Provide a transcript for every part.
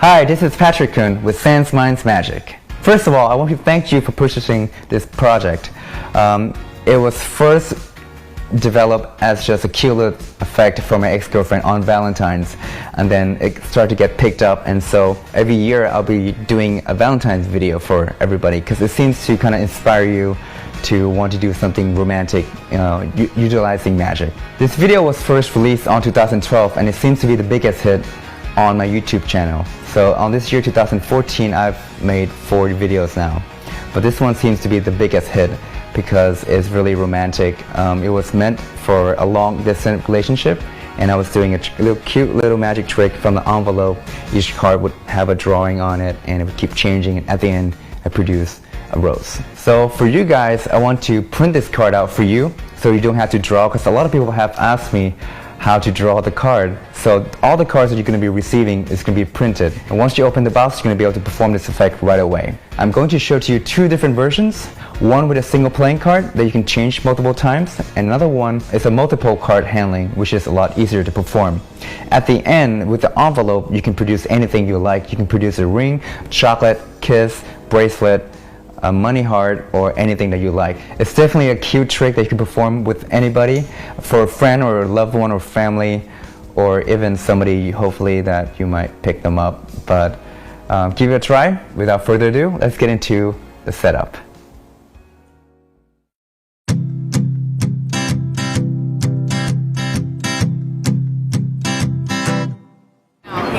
Hi, this is Patrick Kuhn with Sans Minds Magic. First of all, I want to thank you for purchasing this project. It was first developed as just a cute little effect for my ex-girlfriend on Valentine's, and then it started to get picked up, and so every year I'll be doing a Valentine's video for everybody because it seems to kind of inspire you to want to do something romantic, utilizing magic. This video was first released on 2012 and it seems to be the biggest hit on my YouTube channel. So on this year 2014 I've made 4 videos now, but this one seems to be the biggest hit because it's really romantic. It was meant for a long distance relationship, and I was doing a cute little magic trick from the envelope. Each card would have a drawing on it and it would keep changing, and at the end I produced a rose. So for you guys, I want to print this card out for you so you don't have to draw, because a lot of people have asked me how to draw the card. So all the cards that you're going to be receiving is going to be printed, and once you open the box you're going to be able to perform this effect right away. I'm going to show to you 2 different versions. One with a single playing card that you can change multiple times, and another one is a multiple card handling, which is a lot easier to perform. At the end, with the envelope, you can produce anything you like. You can produce a ring, chocolate, kiss, bracelet, a money heart, or anything that you like. It's definitely a cute trick that you can perform with anybody, for a friend or a loved one or family, or even somebody hopefully that you might pick them up. But give it a try. Without further ado, let's get into the setup.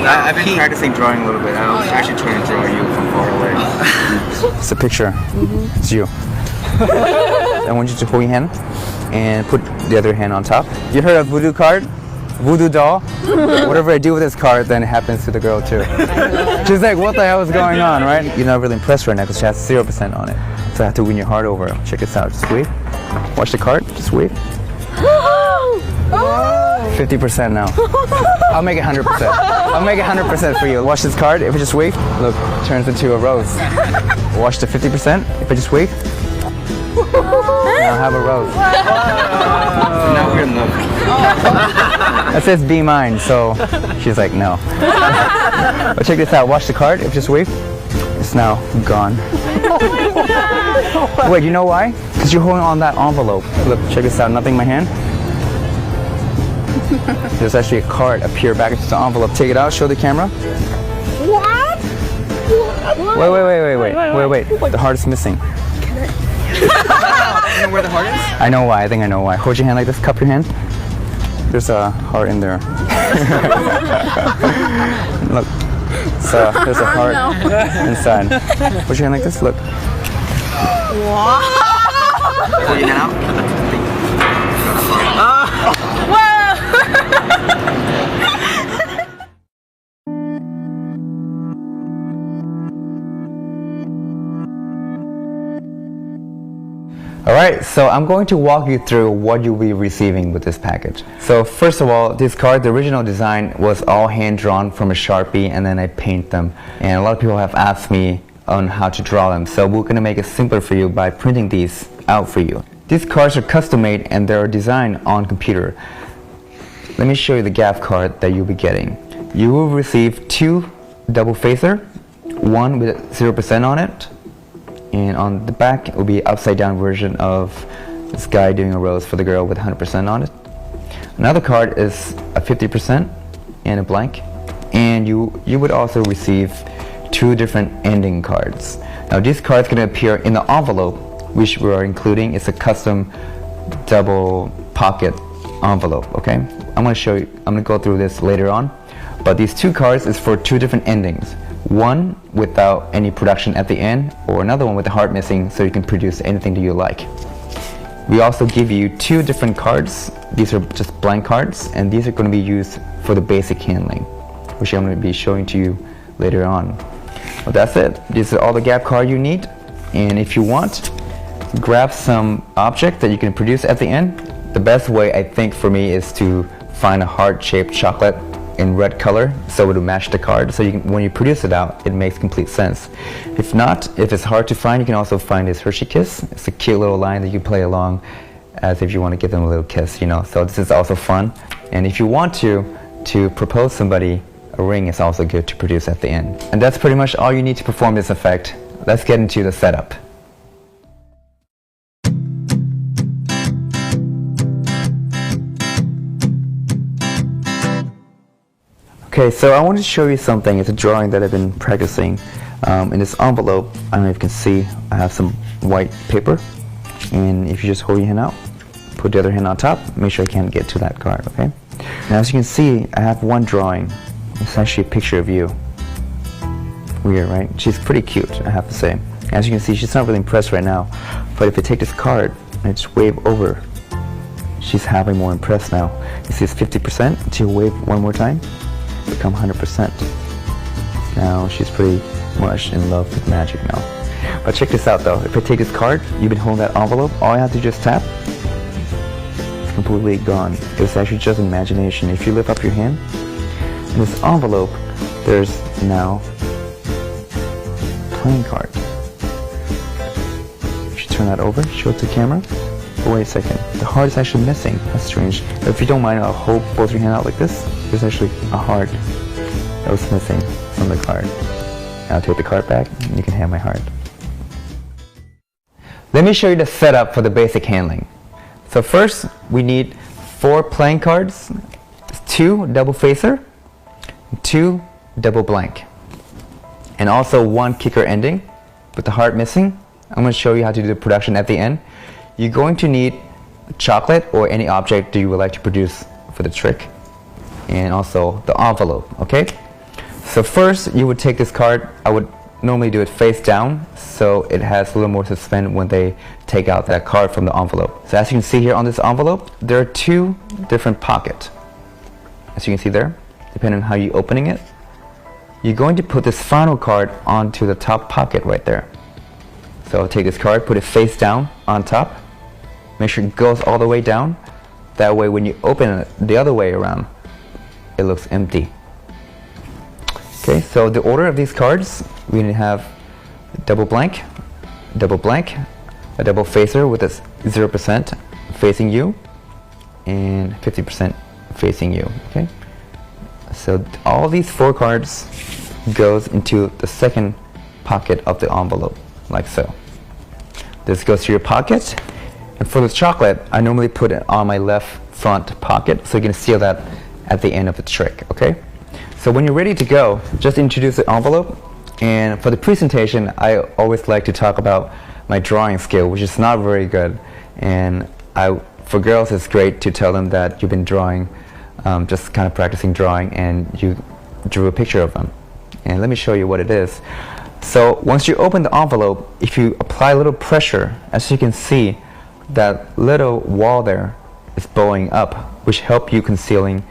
I've been practicing drawing a little bit. I was actually trying to draw you from far away. It's a picture. It's you. I want you to hold your hand and put the other hand on top. You heard of voodoo card? Voodoo doll? Whatever I do with this card, then it happens to the girl too. She's like, what the hell is going on, right? You're not really impressed right now because she has 0% on it. So I have to win your heart over. Check this out. Just wave. Watch the card. Just wave. 50% now. I'll make it 100%. I'll make it 100% for you. Watch this card. If I just wave, look, it turns into a rose. Watch the 50%. If I just wave, now I have a rose. So now we're in love. That says be mine, so she's like, no. But check this out. Watch the card. If I just wave, it's now gone. Wait, you know why? Because you're holding on that envelope. Look, check this out. Nothing in my hand. There's actually a card appear back into the envelope. Take it out, show the camera. What? Wait. The heart is missing. You know where the heart is? I know why. I think I know why. Hold your hand like this. Cup your hand. There's a heart in there. Look. So there's a heart inside. Hold your hand like this. Look. Wow. Hold your hand out. Alright, so I'm going to walk you through what you'll be receiving with this package. So first of all, this card, the original design was all hand-drawn from a Sharpie, and then I paint them. And a lot of people have asked me on how to draw them, so we're going to make it simpler for you by printing these out for you. These cards are custom-made and they're designed on computer. Let me show you the GAF card that you'll be getting. You will receive 2 double facer, one with 0% on it, and on the back it will be upside down version of this guy doing a rose for the girl with 100% on it. Another card is a 50% and a blank, and you would also receive 2 different ending cards. Now these cards are going to appear in the envelope which we are including. It's a custom double pocket envelope. Okay, I'm going to show you. I'm going to go through this later on, but these 2 cards is for 2 different endings. One without any production at the end, or another one with the heart missing, so you can produce anything that you like. We also give you 2 different cards. These are just blank cards, and these are going to be used for the basic handling, which I'm going to be showing to you later on. Well, that's it. These are all the GAF card you need, and if you want, grab some object that you can produce at the end. The best way, I think, for me is to find a heart-shaped chocolate in red color, so it will match the card, so you can, when you produce it out, it makes complete sense. If not, if it's hard to find, you can also find this Hershey Kiss. It's a cute little line that you play along as if you want to give them a little kiss, you know, so this is also fun. And if you want to propose somebody a ring is also good to produce at the end. And that's pretty much all you need to perform this effect. Let's get into the setup. Okay, so I want to show you something. It's a drawing that I've been practicing. In this envelope, I don't know if you can see, I have some white paper. And if you just hold your hand out, put the other hand on top, make sure I can't get to that card, okay? Now as you can see, I have one drawing. It's actually a picture of you. Weird, right? She's pretty cute, I have to say. As you can see, she's not really impressed right now. But if I take this card and I just wave over, she's halfway more impressed now. You see it's 50%, until you wave one more time, become 100%. Now she's pretty much in love with magic now. But check this out though, if I take this card, you've been holding that envelope, all I have to just tap, it's completely gone. It's actually just imagination. If you lift up your hand, in this envelope, there's now playing card. If you turn that over, show it to the camera. But wait a second, the heart is actually missing. That's strange. If you don't mind, I'll hold both your hands out like this. There's actually a heart that was missing from the card. I'll take the card back, and you can have my heart. Let me show you the setup for the basic handling. So first, we need 4 playing cards, 2 double facer, 2 double blank, and also 1 kicker ending with the heart missing. I'm going to show you how to do the production at the end. You're going to need chocolate or any object that you would like to produce for the trick, and also the envelope, okay? So first, you would take this card. I would normally do it face down, so it has a little more suspense when they take out that card from the envelope. So as you can see here on this envelope, there are 2 different pockets. As you can see there, depending on how you're opening it, you're going to put this final card onto the top pocket right there. So take this card, put it face down on top, make sure it goes all the way down. That way when you open it the other way around, it looks empty. Okay, so the order of these cards, we have double blank, a double facer with a 0% facing you, and 50% facing you, okay? So all these 4 cards goes into the second pocket of the envelope, like so. This goes to your pocket, and for the chocolate, I normally put it on my left front pocket, so you can seal that at the end of the trick, okay? So when you're ready to go, just introduce the envelope. And for the presentation, I always like to talk about my drawing skill, which is not very good. And for girls, it's great to tell them that you've been drawing, just kind of practicing drawing, and you drew a picture of them. And let me show you what it is. So once you open the envelope, if you apply a little pressure, as you can see, that little wall there is bowing up, which help you concealing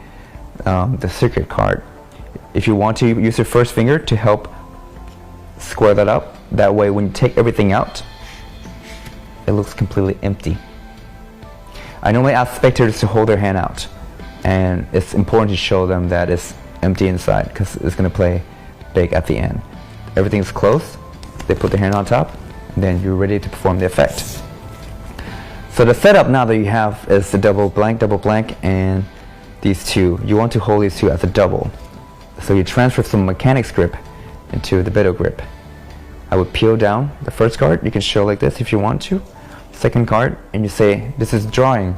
the secret card. If you want to use your first finger to help square that up, that way when you take everything out, it looks completely empty. I normally ask spectators to hold their hand out, and it's important to show them that it's empty inside because it's going to play big at the end. Everything's closed, they put their hand on top, and then you're ready to perform the effect. So the setup now that you have is the double blank, and these 2. You want to hold these 2 as a double. So you transfer some mechanics grip into the Beto grip. I would peel down the first card. You can show like this if you want to. Second card, and you say, this is drawing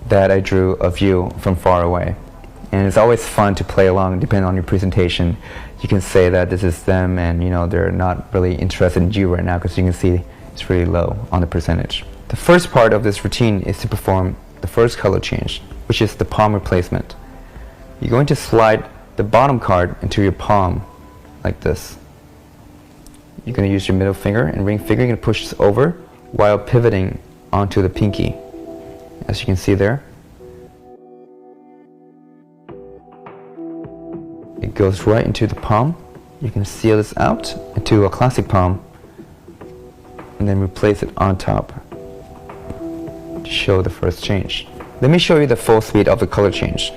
that I drew of you from far away. And it's always fun to play along depending on your presentation. You can say that this is them, and you know they're not really interested in you right now because you can see it's really low on the percentage. The first part of this routine is to perform the first color change, which is the palm replacement. You're going to slide the bottom card into your palm like this. You're going to use your middle finger and ring finger. You're going to push this over while pivoting onto the pinky, as you can see there. It goes right into the palm. You can seal this out into a classic palm and then replace it on top to show the first change. Let me show you the full speed of the color change.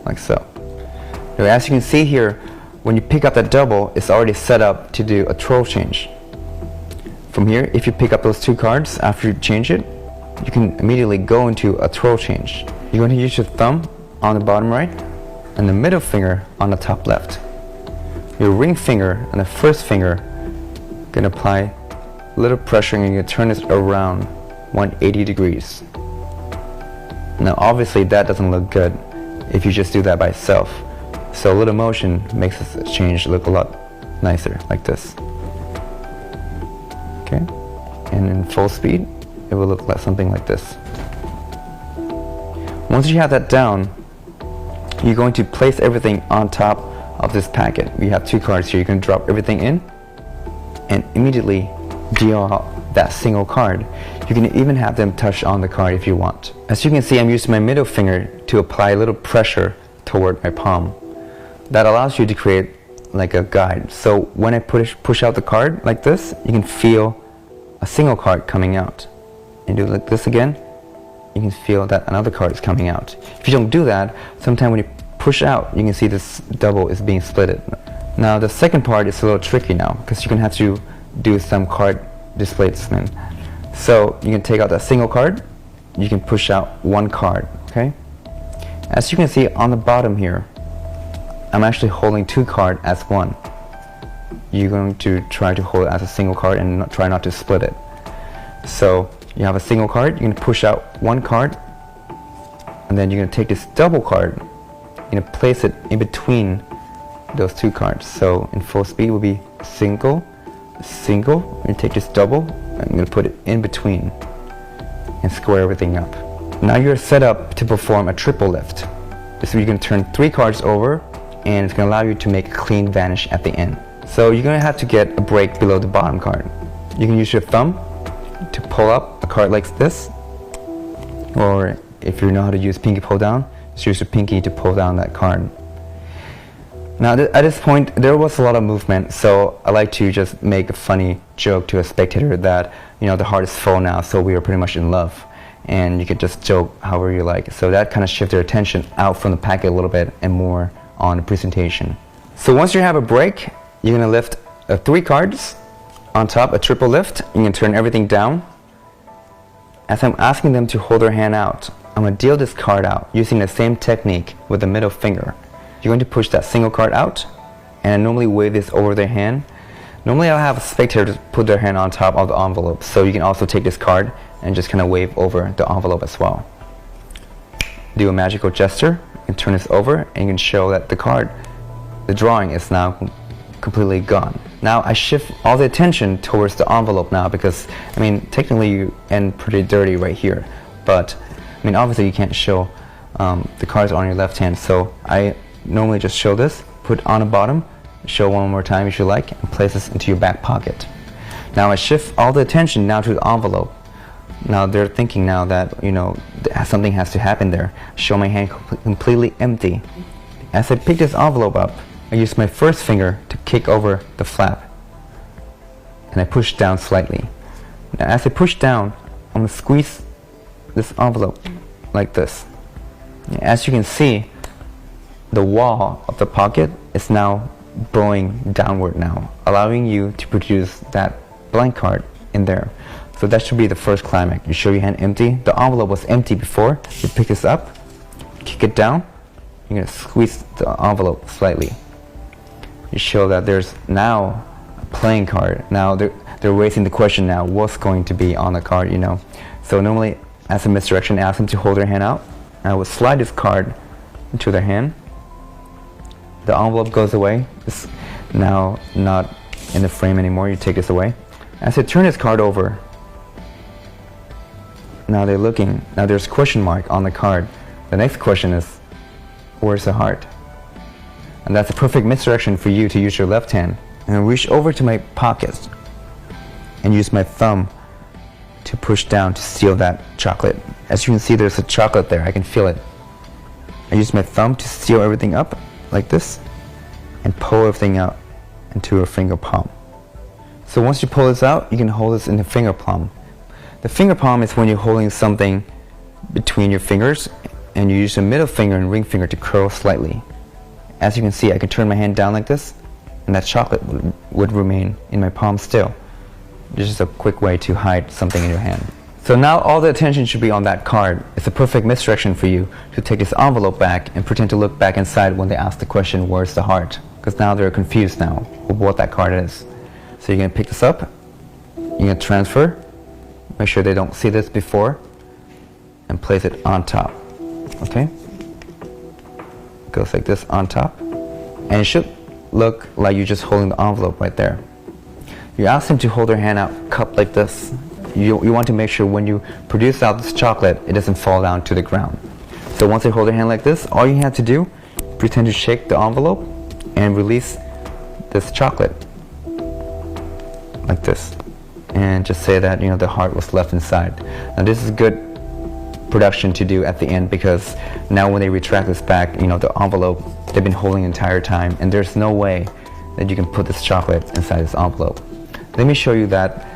Like so. Now, as you can see here, when you pick up that double, it's already set up to do a 12 change. From here, if you pick up those 2 cards after you change it, you can immediately go into a 12 change. You're going to use your thumb on the bottom right and the middle finger on the top left. Your ring finger and the first finger gonna apply a little pressure and you're gonna turn this around 180 degrees. Now obviously that doesn't look good if you just do that by itself. So a little motion makes this change look a lot nicer, like this. Okay, and in full speed, it will look like something like this. Once you have that down, you're going to place everything on top of this packet. We have 2 cards here. You can drop everything in and immediately deal out that single card. You can even have them touch on the card if you want. As you can see, I'm using my middle finger to apply a little pressure toward my palm. That allows you to create like a guide. So when I push out the card like this, you can feel a single card coming out. And do it like this again, you can feel that another card is coming out. If you don't do that, sometimes when you push out, you can see this double is being splitted. Now the second part is a little tricky now because you're gonna have to do some card displacement. So you can take out that single card, you can push out 1 card, okay? As you can see on the bottom here, I'm actually holding 2 cards as one. You're going to try to hold it as a single card and try not to split it. So you have a single card, you're going to push out 1 card, and then you're going to take this double card, you're going to place it in between those 2 cards. So in full speed will be single, single, you're going to take this double, and I'm going to put it in between and square everything up. Now you're set up to perform a triple lift. So you're going to turn 3 cards over, and it's going to allow you to make a clean vanish at the end. So you're going to have to get a break below the bottom card. You can use your thumb to pull up a card like this, or if you know how to use pinky pull down, just use your pinky to pull down that card. Now at this point there was a lot of movement, so I like to just make a funny joke to a spectator that, you know, the heart is full now, so we are pretty much in love, and you could just joke however you like. So that kind of shifts their attention out from the packet a little bit and more on the presentation. So once you have a break, you're going to lift 3 cards on top, a triple lift. You can turn everything down. As I'm asking them to hold their hand out, I'm going to deal this card out using the same technique with the middle finger. You're going to push that single card out, and I normally wave this over their hand. Normally I'll have a spectator put their hand on top of the envelope, so you can also take this card and just kind of wave over the envelope as well. Do a magical gesture and turn this over, and you can show that the card, the drawing, is now completely gone. Now I shift all the attention towards the envelope now because, I mean, technically you end pretty dirty right here, but I mean obviously you can't show the cards on your left hand, so I normally just show this, put on the bottom, show one more time if you like, and place this into your back pocket. Now I shift all the attention now to the envelope. Now they're thinking now that, you know, something has to happen there. Show my hand completely empty. As I pick this envelope up, I use my first finger to kick over the flap, and I push down slightly. Now as I push down, I'm going to squeeze this envelope like this. As you can see, the wall of the pocket is now bowing downward now, allowing you to produce that blank card in there. So that should be the first climax. You show your hand empty. The envelope was empty before. You pick this up, kick it down, you're going to squeeze the envelope slightly. You show that there's now a playing card. Now they're raising the question now, what's going to be on the card, you know. So normally, as a misdirection, ask them to hold their hand out. And I would slide this card into their hand. The envelope goes away. It's now not in the frame anymore. You take this away. As I turn this card over, now they're looking. Now there's a question mark on the card. The next question is, where's the heart? And that's a perfect misdirection for you to use your left hand. And I reach over to my pocket and use my thumb to push down to seal that chocolate. As you can see, there's a chocolate there. I can feel it. I use my thumb to seal everything up like this and pull everything out into a finger palm. So once you pull this out, you can hold this in the finger palm. The finger palm is when you're holding something between your fingers and you use the middle finger and ring finger to curl slightly. As you can see, I can turn my hand down like this and that chocolate would remain in my palm still. This is a quick way to hide something in your hand. So now all the attention should be on that card. It's a perfect misdirection for you to take this envelope back and pretend to look back inside when they ask the question, where's the heart? Because now they're confused now of what that card is. So you're going to pick this up, you're going to transfer, make sure they don't see this before, and place it on top. Okay? Goes like this on top. And it should look like you're just holding the envelope right there. You ask them to hold their hand out cupped like this. You want to make sure when you produce out this chocolate, it doesn't fall down to the ground. So once they hold their hand like this, all you have to do, pretend to shake the envelope and release this chocolate like this. And just say that, the heart was left inside. Now this is good production to do at the end, because now when they retract this back, the envelope they've been holding the entire time, and there's no way that you can put this chocolate inside this envelope. Let me show you that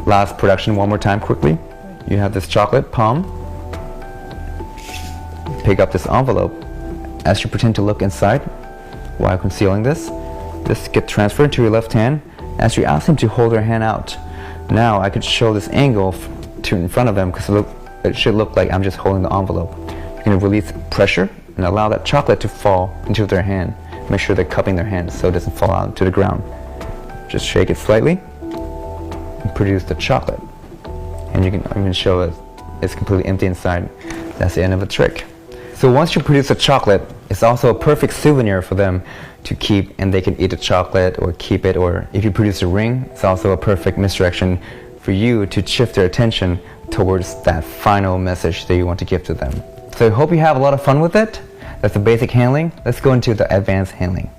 last production one more time quickly. You have this chocolate palm. Pick up this envelope. As you pretend to look inside while concealing this gets transferred to your left hand. As you ask them to hold their hand out, now I could show this angle to in front of them, because it should look like I'm just holding the envelope. You're going to release pressure and allow that chocolate to fall into their hand. Make sure they're cupping their hand so it doesn't fall out to the ground. Just shake it slightly and produce the chocolate. And you can even show it it's completely empty inside. That's the end of the trick. So once you produce the chocolate, it's also a perfect souvenir for them to keep, and they can eat the chocolate or keep it. Or if you produce a ring, it's also a perfect misdirection for you to shift their attention towards that final message that you want to give to them. So I hope you have a lot of fun with it. That's the basic handling. Let's go into the advanced handling.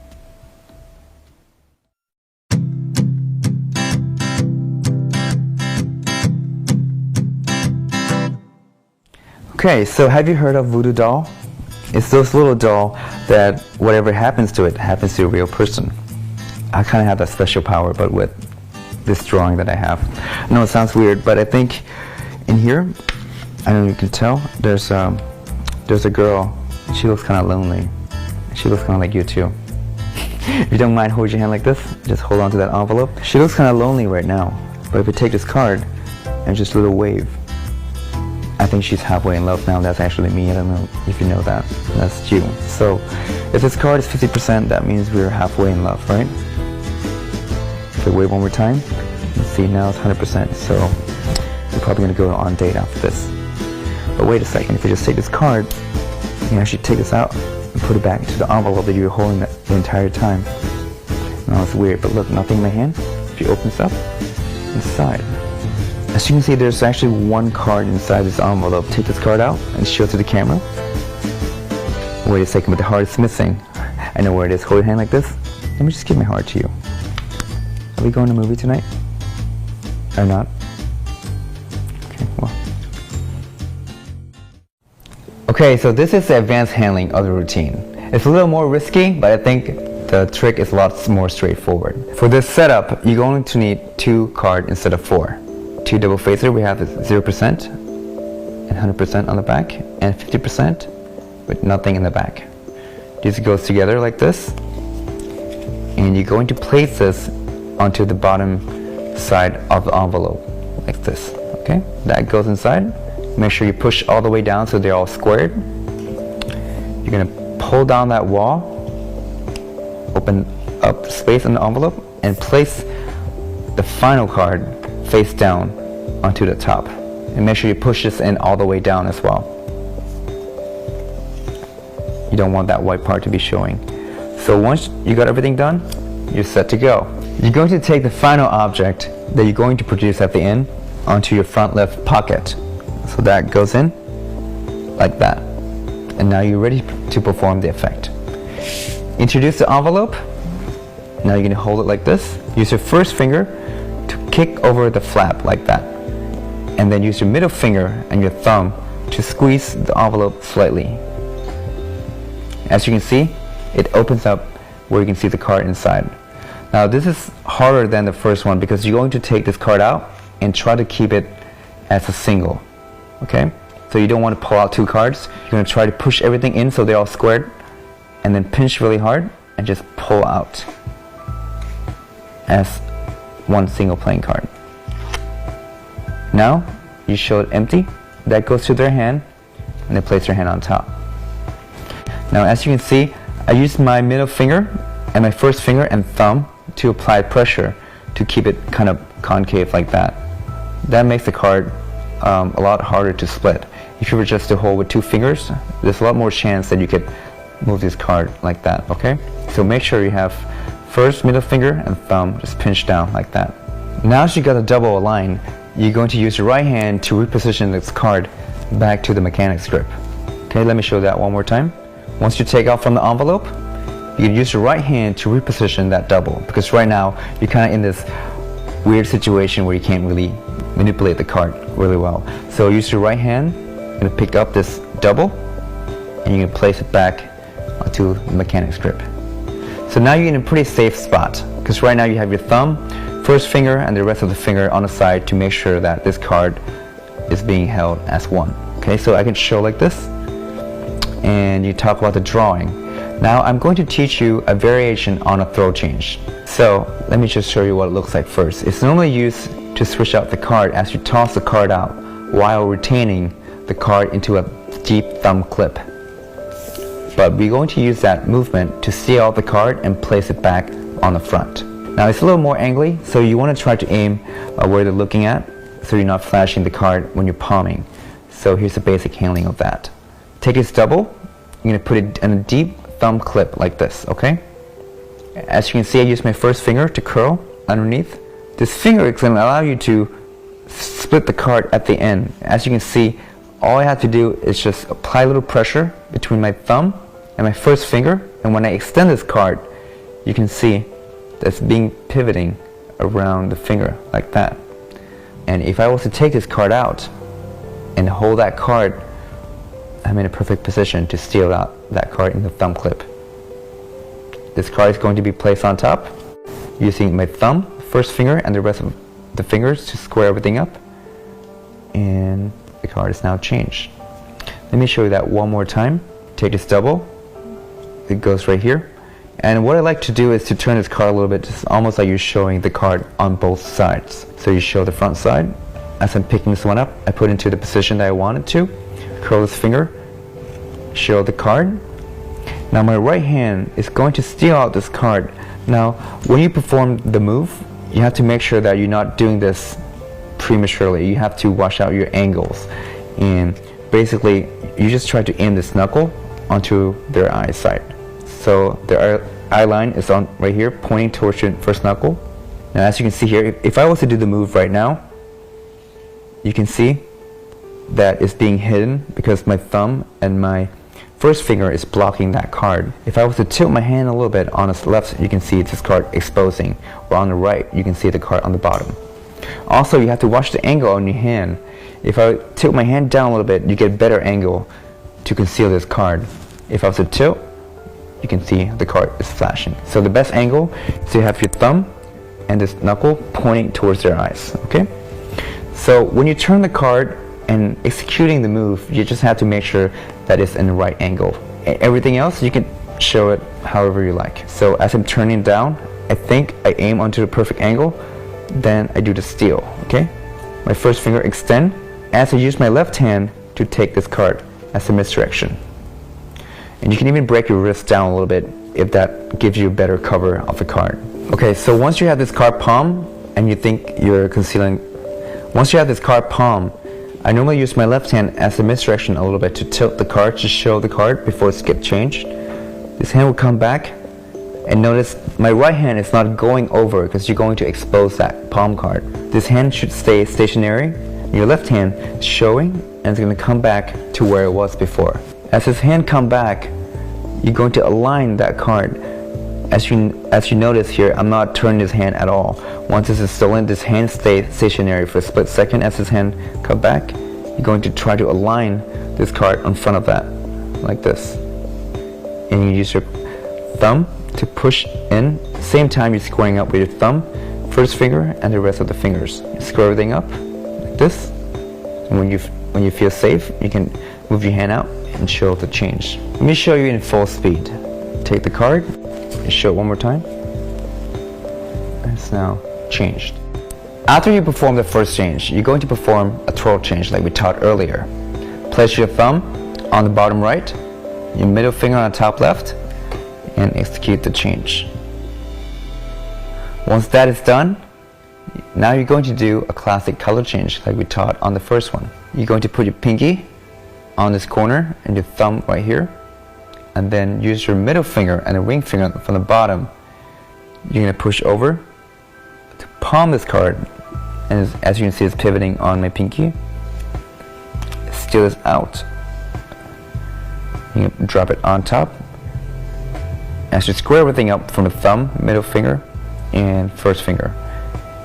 Okay, so have you heard of voodoo doll? It's those little doll that whatever happens to it happens to a real person. I kind of have that special power, but with this drawing that I have. I know it sounds weird, but I think in here, I don't know if you can tell, there's a girl. She looks kind of lonely. She looks kind of like you too. If you don't mind, hold your hand like this. Just hold on to that envelope. She looks kind of lonely right now, but if you take this card and just a little wave, I think she's halfway in love now. That's actually me. I don't know if you know that. That's you. So if this card is 50%, that means we're halfway in love, right? So wave one more time. Let's see, now it's 100%. So we're probably going to go on a date after this. But wait a second. If you just take this card, you can actually take this out and put it back into the envelope that you were holding the entire time. Now it's weird, but look, nothing in my hand. If you open this up, inside. As you can see, there's actually one card inside this envelope. Take this card out and show it to the camera. Wait a second, but the heart is missing. I know where it is. Hold your hand like this. Let me just give my heart to you. Are we going to a movie tonight? Or not? Okay, well. Okay, so this is the advanced handling of the routine. It's a little more risky, but I think the trick is a lot more straightforward. For this setup, you're going to need 2 cards instead of 4. 2 double facer, we have 0% and 100% on the back, and 50% with nothing in the back. This goes together like this, and you're going to place this onto the bottom side of the envelope like this. Okay, that goes inside. Make sure you push all the way down so they're all squared. You're going to pull down that wall, open up the space in the envelope, and place the final card face down onto the top. And make sure you push this in all the way down as well. You don't want that white part to be showing. So once you got everything done, you're set to go. You're going to take the final object that you're going to produce at the end onto your front left pocket. So that goes in like that. And now you're ready to perform the effect. Introduce the envelope. Now you're going to hold it like this. Use your first finger to kick over the flap like that. And then use your middle finger and your thumb to squeeze the envelope slightly. As you can see, it opens up where you can see the card inside. Now this is harder than the first one because you're going to take this card out and try to keep it as a single. Okay? So you don't want to pull out 2 cards. You're going to try to push everything in so they're all squared, and then pinch really hard and just pull out as one single playing card. Now you show it empty. That goes to their hand, and they place their hand on top. Now as you can see, I used my middle finger and my first finger and thumb to apply pressure to keep it kind of concave like that. That makes the card a lot harder to split. If you were just to hold with 2 fingers, there's a lot more chance that you could move this card like that, okay? So make sure you have first middle finger and thumb just pinched down like that. Now as you got a double align, you're going to use your right hand to reposition this card back to the mechanics grip. Okay, let me show that one more time. Once you take out from the envelope, you can use your right hand to reposition that double, because right now you're kind of in this weird situation where you can't really manipulate the card really well. So use your right hand and pick up this double, and you can place it back onto the mechanics grip. So now you're in a pretty safe spot, because right now you have your thumb, first finger, and the rest of the finger on the side to make sure that this card is being held as one. Okay, so I can show like this, and you talk about the drawing. Now I'm going to teach you a variation on a throw change. So let me just show you what it looks like first. It's normally used to switch out the card as you toss the card out while retaining the card into a deep thumb clip. But we're going to use that movement to seal out the card and place it back on the front. Now it's a little more angly, so you want to try to aim where they're looking at, so you're not flashing the card when you're palming. So here's the basic handling of that. Take this double, you're going to put it in a deep thumb clip like this, okay? As you can see, I use my first finger to curl underneath. This finger is going to allow you to split the card at the end. As you can see, all I have to do is just apply a little pressure between my thumb and my first finger, and when I extend this card, you can see that's being pivoting around the finger like that. And if I was to take this card out and hold that card, I'm in a perfect position to steal out that card in the thumb clip. This card is going to be placed on top using my thumb, first finger, and the rest of the fingers to square everything up, and the card is now changed. Let me show you that one more time. Take this double, it goes right here, and what I like to do is to turn this card a little bit, just almost like you're showing the card on both sides. So you show the front side. As I'm picking this one up, I put it into the position that I want it to, curl this finger, show the card. Now my right hand is going to steal out this card. Now when you perform the move, you have to make sure that you're not doing this prematurely. You have to watch out your angles, and basically you just try to aim this knuckle onto their eyesight. So their eye line is on right here, pointing towards your first knuckle. Now as you can see here, if I was to do the move right now, you can see that it's being hidden because my thumb and my first finger is blocking that card. If I was to tilt my hand a little bit on the left, you can see this card exposing, or on the right, you can see the card on the bottom. Also, you have to watch the angle on your hand. If I tilt my hand down a little bit, you get a better angle to conceal this card. If I was to tilt, you can see the card is flashing. So the best angle is to have your thumb and this knuckle pointing towards their eyes, okay? So when you turn the card and executing the move, you just have to make sure that it's in the right angle. Everything else, you can show it however you like. So as I'm turning down, I think I aim onto the perfect angle, then I do the steal, okay? My first finger extend as I use my left hand to take this card as a misdirection. And you can even break your wrist down a little bit if that gives you a better cover of the card. Okay, so once you have this card palm and you think you're concealing, once you have this card palm, I normally use my left hand as a misdirection a little bit to tilt the card to show the card before it gets changed. This hand will come back, and notice my right hand is not going over because you're going to expose that palm card. This hand should stay stationary. Your left hand is showing, and it's going to come back to where it was before. As this hand comes back, you're going to align that card. As you notice here, I'm not turning this hand at all. Once this is stolen, this hand stays stationary for a split second. As this hand comes back, you're going to try to align this card in front of that, like this. And you use your thumb to push in. Same time you're squaring up with your thumb, first finger, and the rest of the fingers. You square everything up like this. And when you feel safe, you can move your hand out and show the change. Let me show you in full speed. Take the card and show it one more time. It's now changed. After you perform the first change, you're going to perform a twirl change like we taught earlier. Place your thumb on the bottom right, your middle finger on the top left, and execute the change. Once that is done, now you're going to do a classic color change like we taught on the first one. You're going to put your pinky on this corner and your thumb right here, and then use your middle finger and the ring finger from the bottom. You're going to push over to palm this card, and as you can see, it's pivoting on my pinky. Steal this out. You can drop it on top. As you square everything up from the thumb, middle finger, and first finger,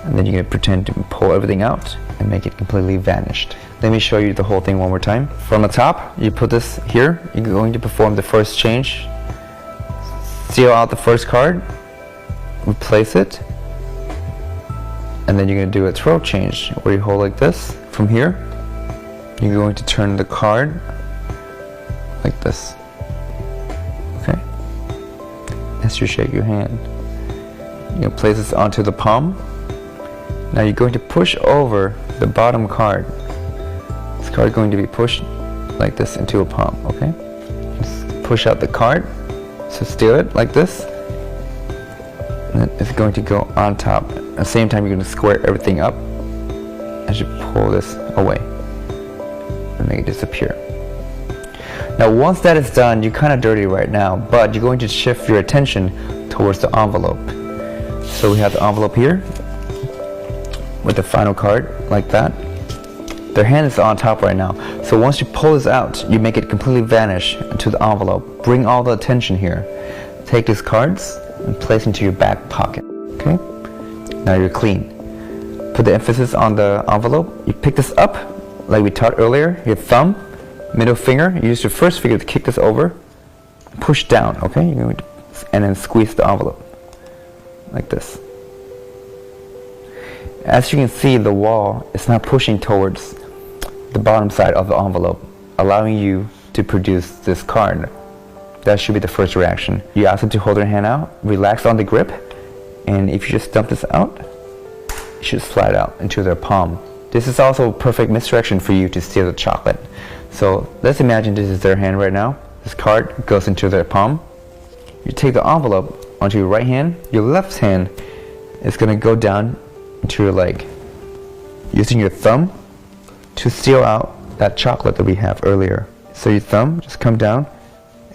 and then you're going to pretend to pull everything out and make it completely vanished. Let me show you the whole thing one more time. From the top, you put this here. You're going to perform the first change. Steal out the first card, replace it, and then you're going to do a twirl change where you hold like this. From here, you're going to turn the card like this. Okay? As you shake your hand, you're going to place this onto the palm. Now you're going to push over the bottom card. This card is going to be pushed like this into a palm, okay? Just push out the card, so steal it like this. And then it's going to go on top. At the same time, you're going to square everything up as you pull this away and make it disappear. Now once that is done, you're kind of dirty right now, but you're going to shift your attention towards the envelope. So we have the envelope here with the final card like that. Their hand is on top right now. So once you pull this out, you make it completely vanish into the envelope. Bring all the attention here. Take these cards and place into your back pocket. Okay? Now you're clean. Put the emphasis on the envelope. You pick this up like we taught earlier. Your thumb, middle finger. You use your first finger to kick this over. Push down, okay? You're going to, and then squeeze the envelope like this. As you can see, the wall is not pushing towards the bottom side of the envelope, allowing you to produce this card. That should be the first reaction. You ask them to hold their hand out, relax on the grip, and if you just dump this out, it should slide out into their palm. This is also a perfect misdirection for you to steal the chocolate. So let's imagine this is their hand right now. This card goes into their palm. You take the envelope onto your right hand. Your left hand is going to go down into your leg, using your thumb to steal out that chocolate that we have earlier. So your thumb just come down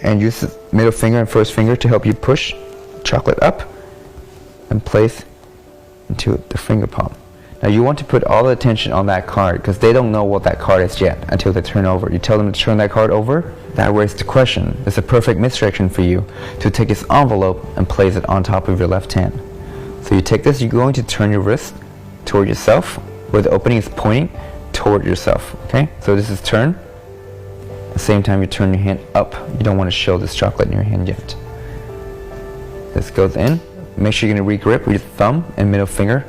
and use the middle finger and first finger to help you push chocolate up and place into the finger palm. Now you want to put all the attention on that card because they don't know what that card is yet until they turn over. You tell them to turn that card over, that raises the question. It's a perfect misdirection for you to take this envelope and place it on top of your left hand. So you take this, you're going to turn your wrist toward yourself, where the opening is pointing toward yourself, okay? So this is turn. At the same time, you turn your hand up. You don't want to show this chocolate in your hand yet. This goes in. Make sure you're going to re-grip with your thumb and middle finger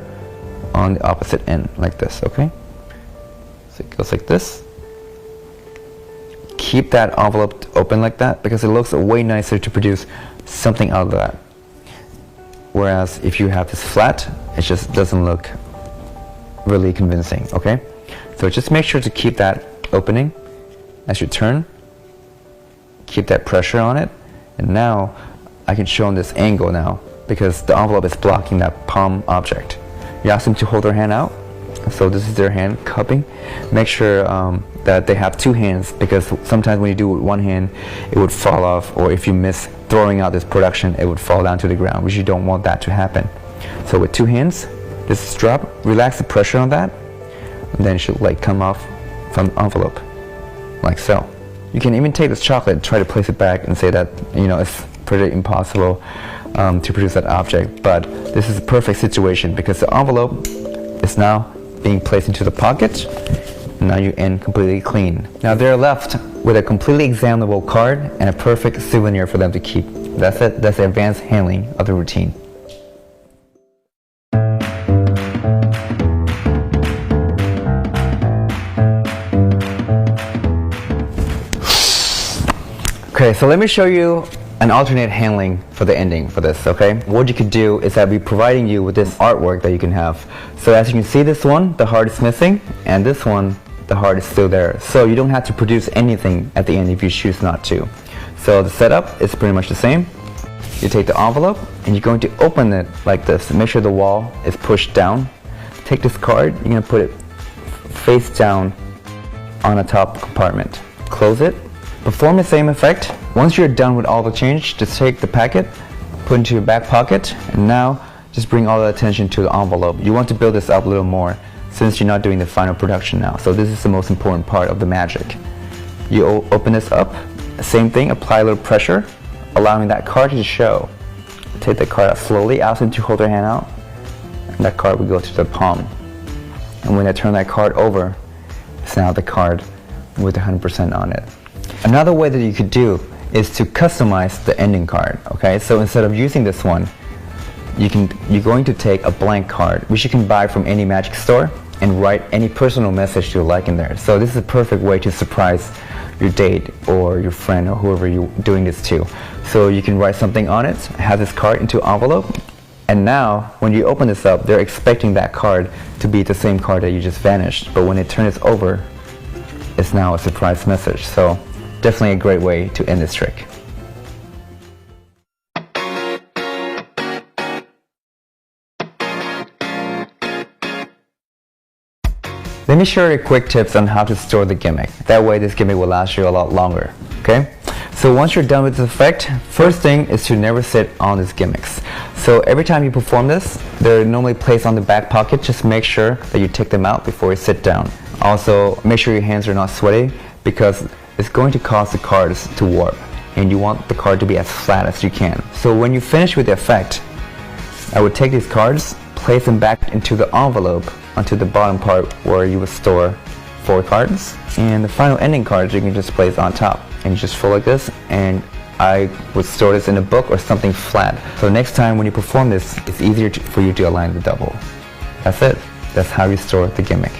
on the opposite end, like this, okay? So it goes like this. Keep that envelope open like that because it looks way nicer to produce something out of that. Whereas if you have this flat, it just doesn't look really convincing, okay? So just make sure to keep that opening as you turn. Keep that pressure on it. And now I can show in this angle now because the envelope is blocking that palm object. You ask them to hold their hand out. So this is their hand cupping. Make sure that they have two hands because sometimes when you do it with one hand, it would fall off, or if you miss throwing out this production, it would fall down to the ground, which you don't want that to happen. So with two hands, just drop, relax the pressure on that, and then it should like come off from the envelope, like so. You can even take this chocolate, try to place it back and say that, you know, it's pretty impossible to produce that object, but this is a perfect situation because the envelope is now being placed into the pocket, and now you end completely clean. Now they're left with a completely examinable card and a perfect souvenir for them to keep. That's it. That's the advanced handling of the routine. Okay, so let me show you an alternate handling for the ending for this, okay? What you could do is I'll be providing you with this artwork that you can have. So as you can see, this one, the heart is missing, and this one, the heart is still there. So you don't have to produce anything at the end if you choose not to. So the setup is pretty much the same. You take the envelope and you're going to open it like this. Make sure the wall is pushed down. Take this card, you're going to put it face down on the top compartment. Close it. Perform the same effect. Once you're done with all the change, just take the packet, put it into your back pocket, and now just bring all the attention to the envelope. You want to build this up a little more since you're not doing the final production now. So this is the most important part of the magic. You open this up, same thing, apply a little pressure, allowing that card to show. Take the card out slowly, ask them to hold their hand out, and that card will go to the palm. And when I turn that card over, it's now the card with 100% on it. Another way that you could do is to customize the ending card, okay? So instead of using this one, you're going to take a blank card, which you can buy from any magic store, and write any personal message you like in there. So this is a perfect way to surprise your date or your friend or whoever you're doing this to. So you can write something on it, have this card into an envelope, and now when you open this up, they're expecting that card to be the same card that you just vanished. But when they turn this over, it's now a surprise message. So definitely a great way to end this trick. Let me share you quick tips on how to store the gimmick. That way this gimmick will last you a lot longer, okay? So once you're done with this effect, first thing is to never sit on these gimmicks. So every time you perform this, they're normally placed on the back pocket. Just make sure that you take them out before you sit down. Also, make sure your hands are not sweaty because it's going to cause the cards to warp and you want the card to be as flat as you can. So when you finish with the effect, I would take these cards, place them back into the envelope onto the bottom part where you would store 4 cards, and the final ending cards you can just place on top and you just fold like this, and I would store this in a book or something flat. So next time when you perform this, it's easier for you to align the double. That's it. That's how you store the gimmick.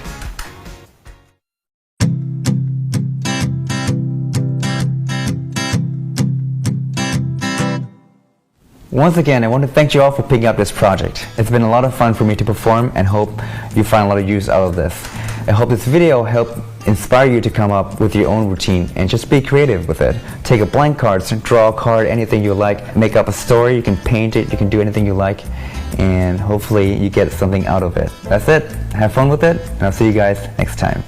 Once again, I want to thank you all for picking up this project. It's been a lot of fun for me to perform and hope you find a lot of use out of this. I hope this video helped inspire you to come up with your own routine and just be creative with it. Take a blank card, draw a card, anything you like, make up a story, you can paint it, you can do anything you like, and hopefully you get something out of it. That's it. Have fun with it, and I'll see you guys next time.